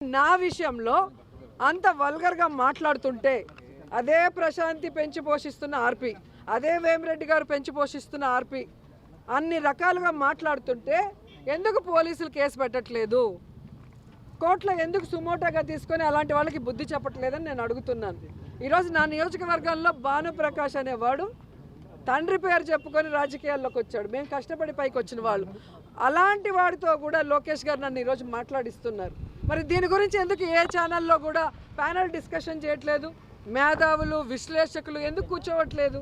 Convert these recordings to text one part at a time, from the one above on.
నా విషయంలో అంత వల్గర్గా మాట్లాడుతుంటే అదే ప్రశాంతి పెంచి పోషిస్తున్న ఆర్పి, అదే వేమిరెడ్డి గారు పెంచి పోషిస్తున్న ఆర్పి అన్ని రకాలుగా మాట్లాడుతుంటే ఎందుకు పోలీసులు కేసు పెట్టట్లేదు? కోర్టులో ఎందుకు సుమోటోగా తీసుకొని అలాంటి వాళ్ళకి బుద్ధి చెప్పట్లేదని నేను అడుగుతున్నాను. ఈరోజు నా నియోజకవర్గంలో భానుప్రకాష్ అనేవాడు తండ్రి పేరు చెప్పుకొని రాజకీయాల్లోకి వచ్చాడు. మేము కష్టపడి పైకి వచ్చిన వాళ్ళు. అలాంటి వాడితో కూడా లోకేష్ గారు నన్ను ఈరోజు మాట్లాడిస్తున్నారు. మరి దీని గురించి ఎందుకు ఏ ఛానల్లో కూడా ప్యానల్ డిస్కషన్ చేయట్లేదు? మేధావులు, విశ్లేషకులు ఎందుకు కూర్చోవట్లేదు?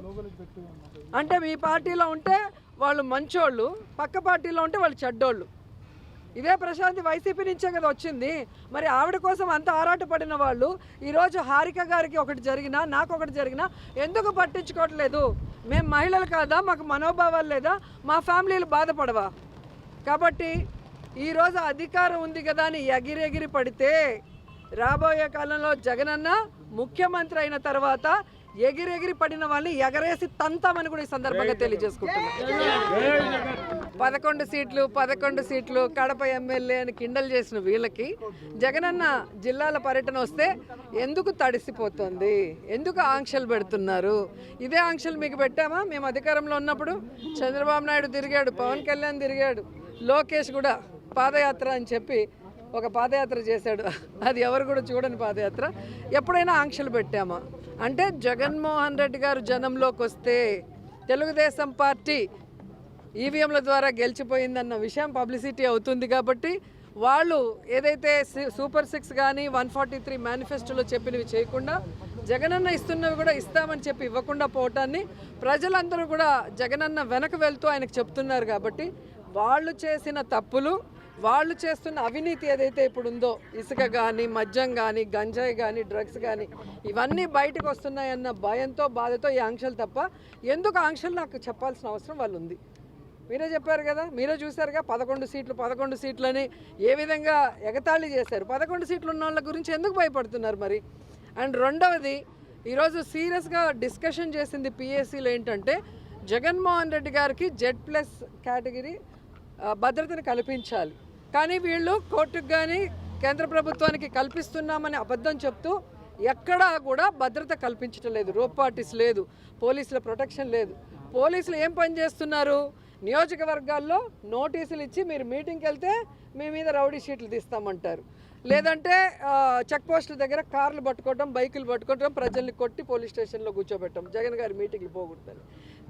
అంటే మీ పార్టీలో ఉంటే వాళ్ళు మంచోళ్ళు, పక్క పార్టీలో ఉంటే వాళ్ళు చెడ్డోళ్ళు. ఇదే ప్రశాంతి వైసీపీ నుంచే కదా వచ్చింది. మరి ఆవిడ కోసం అంత ఆరాటపడిన వాళ్ళు ఈరోజు హారిక గారికి ఒకటి జరిగినా, నాకు ఒకటి జరిగినా ఎందుకు పట్టించుకోవట్లేదు? మేము మహిళలు కాదా? మాకు మనోభావాలు లేదా? మా ఫ్యామిలీలు బాధపడవా? కాబట్టి ఈరోజు అధికారం ఉంది కదా అని ఎగిరెగిరి పడితే రాబోయే కాలంలో జగనన్న ముఖ్యమంత్రి అయిన తర్వాత ఎగిరెగిరి పడిన వాళ్ళని ఎగరేసి తంతామని కూడా ఈ సందర్భంగా తెలియజేసుకుంటున్నాం. 11 సీట్లు కడప ఎమ్మెల్యే అని కిండల్ చేసిన వీళ్ళకి జగనన్న జిల్లాల పర్యటన వస్తే ఎందుకు తడిసిపోతుంది? ఎందుకు ఆంక్షలు పెడుతున్నారు? ఇదే ఆంక్షలు మీకు పెట్టామా? మేము అధికారంలో ఉన్నప్పుడు చంద్రబాబు నాయుడు తిరిగాడు, పవన్ కళ్యాణ్ తిరిగాడు, లోకేష్ కూడా పాదయాత్ర అని చెప్పి ఒక పాదయాత్ర చేశాడు. అది ఎవరు కూడా చూడని పాదయాత్ర. ఎప్పుడైనా ఆంక్షలు పెట్టామా? అంటే జగన్మోహన్ రెడ్డి గారు జనంలోకి వస్తే తెలుగుదేశం పార్టీ ఈవీఎంల ద్వారా గెలిచిపోయిందన్న విషయం పబ్లిసిటీ అవుతుంది. కాబట్టి వాళ్ళు ఏదైతే సూపర్ 6 కానీ 143 మేనిఫెస్టోలో చెప్పినవి చేయకుండా జగనన్న ఇస్తున్నవి కూడా ఇస్తామని చెప్పి ఇవ్వకుండా పోవటాన్ని ప్రజలందరూ కూడా జగనన్న వెనక వెళ్తూ ఆయనకు చెప్తున్నారు. కాబట్టి వాళ్ళు చేసిన తప్పులు, వాళ్ళు చేస్తున్న అవినీతి ఏదైతే ఇప్పుడు ఉందో, ఇసుక కానీ, మద్యం కానీ, గంజాయి కానీ, డ్రగ్స్ కానీ, ఇవన్నీ బయటకు వస్తున్నాయన్న భయంతో, బాధతో ఈ ఆంక్షలు తప్ప ఎందుకు ఆంక్షలు నాకు చెప్పాల్సిన అవసరం వాళ్ళు ఉంది. మీరే చెప్పారు కదా, మీరే చూశారుగా 11 సీట్లని ఏ విధంగా ఎగతాళి చేశారు. 11 సీట్లు ఉన్న వాళ్ళ గురించి ఎందుకు భయపడుతున్నారు మరి? అండ్ రెండవది, ఈరోజు సీరియస్గా డిస్కషన్ చేసింది పిఎస్సీలో ఏంటంటే జగన్మోహన్ రెడ్డి గారికి Z+ కేటగిరీ భద్రతను కల్పించాలి. కానీ వీళ్ళు కోర్టుకు కానీ కేంద్ర ప్రభుత్వానికి కల్పిస్తున్నామని అబద్ధం చెప్తూ ఎక్కడా కూడా భద్రత కల్పించడం లేదు. రోప్ పార్టీస్ లేదు, పోలీసుల ప్రొటెక్షన్ లేదు. పోలీసులు ఏం పని చేస్తున్నారు? నియోజకవర్గాల్లో నోటీసులు ఇచ్చి మీరు మీటింగ్కి వెళ్తే మీ మీద రౌడీ షీట్లు తీస్తామంటారు. లేదంటే చెక్ పోస్టుల దగ్గర కార్లు పట్టుకోవడం, బైకులు పట్టుకోవడం, ప్రజల్ని కొట్టి పోలీస్ స్టేషన్లో కూర్చోబెట్టడం, జగన్ గారి మీటింగ్లు పోగొడతారు.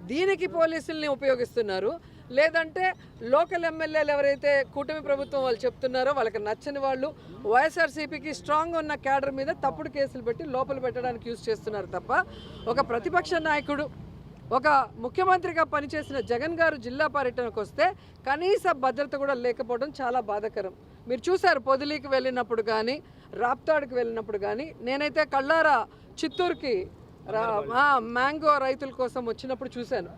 దీనికి పోలీసుల్ని ఉపయోగిస్తున్నారు. లేదంటే లోకల్ ఎమ్మెల్యేలు ఎవరైతే కూటమి ప్రభుత్వం వాళ్ళు చెప్తున్నారో వాళ్ళకి నచ్చని వాళ్ళు వైఎస్ఆర్సీపీకి స్ట్రాంగ్ ఉన్న క్యాడర్ మీద తప్పుడు కేసులు పెట్టి లోపల పెట్టడానికి యూజ్ చేస్తున్నారు తప్ప ఒక ప్రతిపక్ష నాయకుడు, ఒక ముఖ్యమంత్రిగా పనిచేసిన జగన్ గారు జిల్లా పర్యటనకు వస్తే కనీస భద్రత కూడా లేకపోవడం చాలా బాధాకరం. మీరు చూశారు పొదిలీకి వెళ్ళినప్పుడు కానీ, రాప్తాడుకి వెళ్ళినప్పుడు కానీ. నేనైతే కళ్ళారా చిత్తూరుకి మ్యాంగో రైతుల కోసం వచ్చినప్పుడు చూశాను.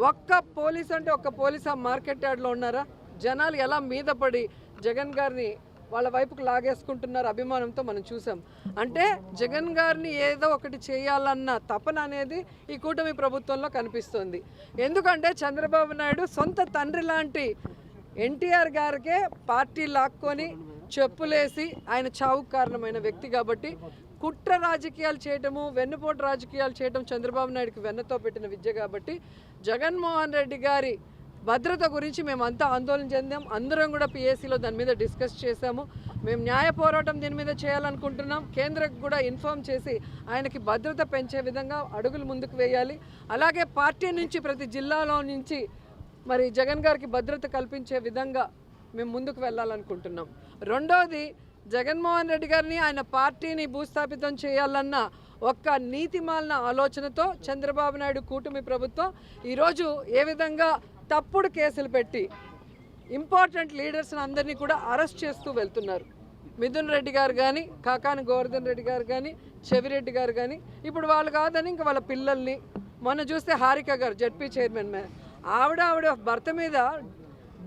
ఒక్క పోలీస్ అంటే ఒక్క పోలీస్ ఆ మార్కెట్ యార్డ్లో ఉన్నారా? జనాలు ఎలా మీద పడి జగన్ గారిని వాళ్ళ వైపుకు లాగేసుకుంటున్నారు అభిమానంతో మనం చూసాం. అంటే జగన్ గారిని ఏదో ఒకటి చేయాలన్న తపన అనేది ఈ కూటమి ప్రభుత్వంలో కనిపిస్తుంది. ఎందుకంటే చంద్రబాబు నాయుడు సొంత తండ్రి లాంటి ఎన్టీఆర్ గారికే పార్టీ లాక్కొని చెప్పులేసి ఆయన చావుకు కారణమైన వ్యక్తి. కాబట్టి కుట్ర రాజకీయాలు చేయటము, వెన్నుపోటు రాజకీయాలు చేయటం చంద్రబాబు నాయుడుకి వెన్నతో పెట్టిన విద్య. కాబట్టి జగన్మోహన్ రెడ్డి గారి భద్రత గురించి మేమంతా ఆందోళన చెందాం. అందరం కూడా పిఎస్సీలో దాని మీద డిస్కస్ చేశాము. మేము న్యాయ పోరాటం దీని మీద చేయాలనుకుంటున్నాం. కేంద్రకు కూడా ఇన్ఫార్మ్ చేసి ఆయనకి భద్రత పెంచే విధంగా అడుగులు ముందుకు వేయాలి. అలాగే పార్టీ నుంచి ప్రతి జిల్లాలో నుంచి మరి జగన్ గారికి భద్రత కల్పించే విధంగా మేము ముందుకు వెళ్ళాలనుకుంటున్నాం. రెండోది, జగన్మోహన్ రెడ్డి గారిని, ఆయన పార్టీని భూస్థాపితం చేయాలన్న ఒక్క నీతిమాలిన ఆలోచనతో చంద్రబాబు నాయుడు కూటమి ప్రభుత్వం ఈరోజు ఏ విధంగా తప్పుడు కేసులు పెట్టి ఇంపార్టెంట్ లీడర్స్ని అందరినీ కూడా అరెస్ట్ చేస్తూ వెళ్తున్నారు. మిథున్ రెడ్డి గారు కానీ, కాకాని గోవర్ధన్ రెడ్డి గారు కానీ, చెవిరెడ్డి గారు కానీ, ఇప్పుడు వాళ్ళు కాదని ఇంకా వాళ్ళ పిల్లల్ని, మొన్న చూస్తే హారిక గారు జెడ్పీ చైర్మన్ ఆవిడ భర్త మీద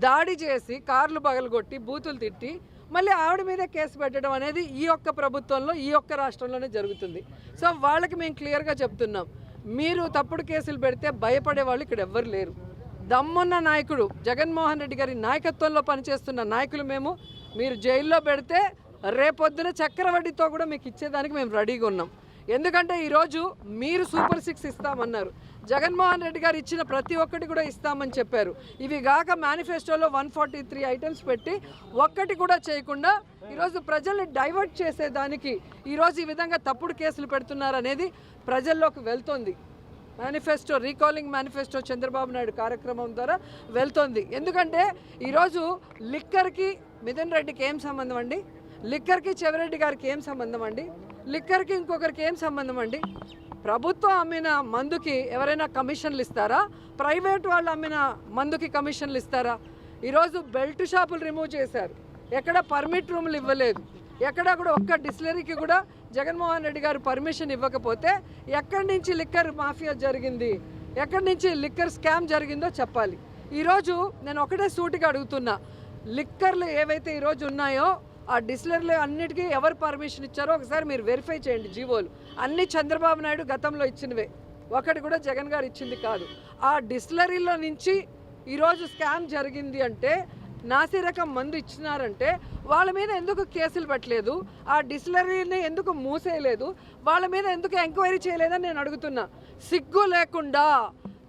దాడి చేసి కార్లు పగలగొట్టి బూతులు తిట్టి మళ్ళీ ఆవిడ మీదే కేసు పెట్టడం అనేది ఈ ఒక్క ప్రభుత్వంలో, ఈ ఒక్క రాష్ట్రంలోనే జరుగుతుంది. సో వాళ్ళకి మేము క్లియర్గా చెప్తున్నాం, మీరు తప్పుడు కేసులు పెడితే భయపడే వాళ్ళు ఇక్కడ ఎవ్వరు లేరు. దమ్మున్న నాయకుడు జగన్మోహన్ రెడ్డి గారి నాయకత్వంలో పనిచేస్తున్న నాయకులు మేము. మీరు జైల్లో పెడితే రేపొద్దున చక్రవడ్డీతో కూడా మీకు ఇచ్చేదానికి మేము రెడీగా ఉన్నాం. ఎందుకంటే ఈరోజు మీరు సూపర్ 6 ఇస్తామన్నారు, జగన్మోహన్ రెడ్డి గారు ఇచ్చిన ప్రతి ఒక్కటి కూడా ఇస్తామని చెప్పారు. ఇవి కాక మేనిఫెస్టోలో 143 ఐటమ్స్ పెట్టి ఒక్కటి కూడా చేయకుండా ఈరోజు ప్రజల్ని డైవర్ట్ చేసేదానికి ఈరోజు ఈ విధంగా తప్పుడు కేసులు పెడుతున్నారు అనేది ప్రజల్లోకి వెళ్తోంది. Manifesto recalling manifesto Chandrababu Naidu కార్యక్రమం ద్వారా వెళ్తోంది. ఎందుకంటే ఈరోజు లిక్కర్కి మిథున్ రెడ్డికి ఏం సంబంధం అండి? లిక్కర్కి చెవిరెడ్డి గారికి ఏం సంబంధం అండి? లిక్కర్కి ఇంకొకరికి ఏం సంబంధం అండి? ప్రభుత్వం అమ్మిన మందుకి ఎవరైనా కమిషన్లు ఇస్తారా? ప్రైవేట్ వాళ్ళు అమ్మిన మందుకి కమిషన్లు ఇస్తారా? ఈరోజు బెల్ట్ షాపులు రిమూవ్ చేశారు, ఎక్కడ పర్మిట్ రూములు ఇవ్వలేదు, ఎక్కడ కూడా ఒక్క డిస్టిలరీకి కూడా జగన్మోహన్ రెడ్డి గారు పర్మిషన్ ఇవ్వకపోతే ఎక్కడి నుంచి లిక్కర్ మాఫియా జరిగింది, ఎక్కడి నుంచి లిక్కర్ స్కామ్ జరిగిందో చెప్పాలి. ఈరోజు నేను ఒకటే సూటిగా అడుగుతున్నా, లిక్కర్లు ఏవైతే ఈరోజు ఉన్నాయో ఆ డిస్టిలరీలు అన్నిటికీ ఎవరు పర్మిషన్ ఇచ్చారో ఒకసారి మీరు వెరిఫై చేయండి. జీవోలు అన్నీ చంద్రబాబు నాయుడు గతంలో ఇచ్చినవే, ఒకటి కూడా జగన్ గారు ఇచ్చింది కాదు. ఆ డిస్టిలరీలో నుంచి ఈరోజు స్కామ్ జరిగింది అంటే, నాసిరకం మందు ఇచ్చినారంటే వాళ్ళ మీద ఎందుకు కేసులు పెట్టలేదు? ఆ డిస్టిలరీని ఎందుకు మూసేయలేదు? వాళ్ళ మీద ఎందుకు ఎంక్వైరీ చేయలేదని నేను అడుగుతున్నా. సిగ్గు లేకుండా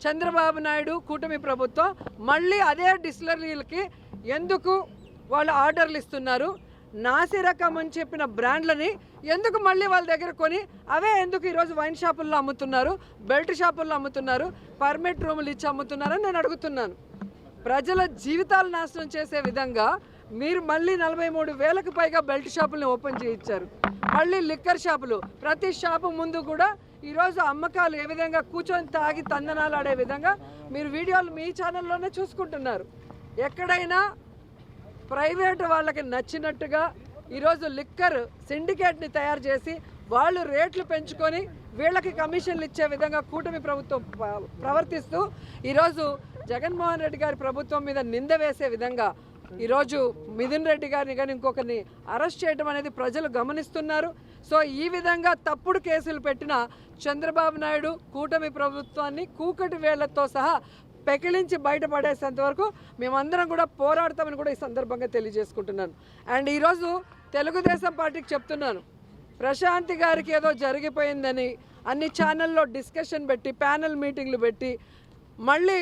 చంద్రబాబు నాయుడు కూటమి ప్రభుత్వం మళ్ళీ అదే డిస్టిలరీలకి ఎందుకు వాళ్ళు ఆర్డర్లు ఇస్తున్నారు? నాసిరకం అని చెప్పిన బ్రాండ్లని ఎందుకు మళ్ళీ వాళ్ళ దగ్గర కొని అవే ఎందుకు ఈరోజు వైన్ షాపుల్లో అమ్ముతున్నారు, బెల్ట్ షాపుల్లో అమ్ముతున్నారు, పర్మిట్ రూములు ఇచ్చి అమ్ముతున్నారని నేను అడుగుతున్నాను. ప్రజల జీవితాలు నాశనం చేసే విధంగా మీరు మళ్ళీ 43,000కు పైగా బెల్ట్ షాపుల్ని ఓపెన్ చేయించారు. మళ్ళీ లిక్కర్ షాపులు, ప్రతి షాపు ముందు కూడా ఈరోజు అమ్మకాలు ఏ విధంగా కూర్చొని తాగి తందనాలు ఆడే విధంగా మీరు వీడియోలు మీ ఛానల్లోనే చూసుకుంటున్నారు. ఎక్కడైనా ప్రైవేటు వాళ్ళకి నచ్చినట్టుగా ఈరోజు లిక్కర్ సిండికేట్ని తయారు చేసి వాళ్ళు రేట్లు పెంచుకొని వీళ్ళకి కమిషన్లు ఇచ్చే విధంగా కూటమి ప్రభుత్వం ప్రవర్తిస్తూ ఈరోజు జగన్మోహన్ రెడ్డి గారి ప్రభుత్వం మీద నింద వేసే విధంగా ఈరోజు మిథున్ రెడ్డి గారిని కానీ ఇంకొకరిని అరెస్ట్ చేయడం అనేది ప్రజలు గమనిస్తున్నారు. సో ఈ విధంగా తప్పుడు కేసులు పెట్టిన చంద్రబాబు నాయుడు కూటమి ప్రభుత్వాన్ని కూకటి వేళ్లతో సహా పెకిలించి బయటపడేసేంత వరకు మేమందరం కూడా పోరాడతామని కూడా ఈ సందర్భంగా తెలియజేసుకుంటున్నాను. అండ్ ఈరోజు తెలుగుదేశం పార్టీకి చెప్తున్నాను, ప్రశాంతి గారికి ఏదో జరిగిపోయిందని అన్ని ఛానల్లో డిస్కషన్ పెట్టి ప్యానెల్ మీటింగ్లు పెట్టి మళ్ళీ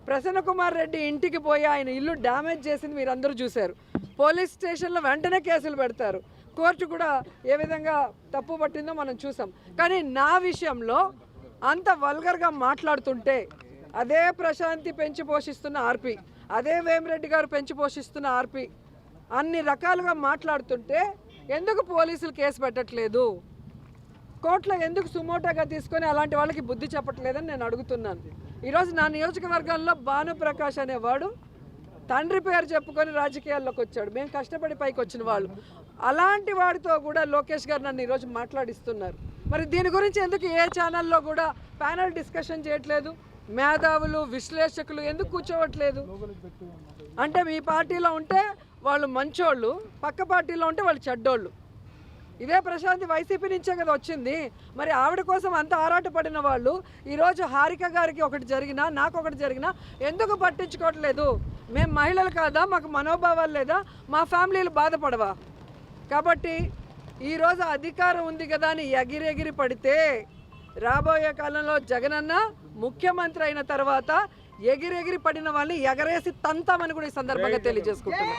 ప్రసన్న కుమార్ రెడ్డి ఇంటికి పోయి ఆయన ఇల్లు డ్యామేజ్ చేసింది మీరు అందరూ చూశారు. పోలీస్ స్టేషన్లో వెంటనే కేసులు పెడతారు, కోర్టు కూడా ఏ విధంగా తప్పు పట్టిందో మనం చూసాం. కానీ నా విషయంలో అంత వల్గర్గా మాట్లాడుతుంటే అదే ప్రశాంతి పెంచి పోషిస్తున్న ఆర్పి, అదే వేమిరెడ్డి గారు పెంచి పోషిస్తున్న ఆర్పి అన్ని రకాలుగా మాట్లాడుతుంటే ఎందుకు పోలీసులు కేసు పెట్టట్లేదు? కోర్టులో ఎందుకు సుమోటోగా తీసుకొని అలాంటి వాళ్ళకి బుద్ధి చెప్పట్లేదని నేను అడుగుతున్నాను. ఈరోజు నా నియోజకవర్గంలో భానుప్రకాష్ అనేవాడు తండ్రి పేరు చెప్పుకొని రాజకీయాల్లోకి వచ్చాడు. మేము కష్టపడి పైకి వచ్చిన వాళ్ళు. అలాంటి వాడితో కూడా లోకేష్ గారు నన్ను ఈరోజు మాట్లాడిస్తున్నారు. మరి దీని గురించి ఎందుకు ఏ ఛానల్లో కూడా ప్యానల్ డిస్కషన్ చేయట్లేదు? మేధావులు విశ్లేషకులు ఎందుకు కూర్చోవట్లేదు? అంటే మీ పార్టీలో ఉంటే వాళ్ళు మంచోళ్ళు, పక్క పార్టీలో ఉంటే వాళ్ళు చెడ్డోళ్ళు. ఇదే ప్రశాంతి వైసీపీ నుంచే కదా వచ్చింది. మరి ఆవిడ కోసం అంత ఆరాటపడిన వాళ్ళు ఈరోజు హారిక గారికి ఒకటి జరిగినా నాకు ఒకటి జరిగినా ఎందుకు పట్టించుకోవట్లేదు? మేము మహిళలు కాదా? మాకు మనోభావాలు లేదా? మా ఫ్యామిలీలు బాధపడవా? కాబట్టి ఈరోజు అధికారం ఉంది కదా అని ఎగిరెగిరి పడితే రాబోయే కాలంలో జగనన్న ముఖ్యమంత్రి అయిన తర్వాత ఎగిరెగిరి పడిన వాళ్ళని ఎగరేసి తంతామని కూడా ఈ సందర్భంగా తెలియజేసుకుంటున్నాను.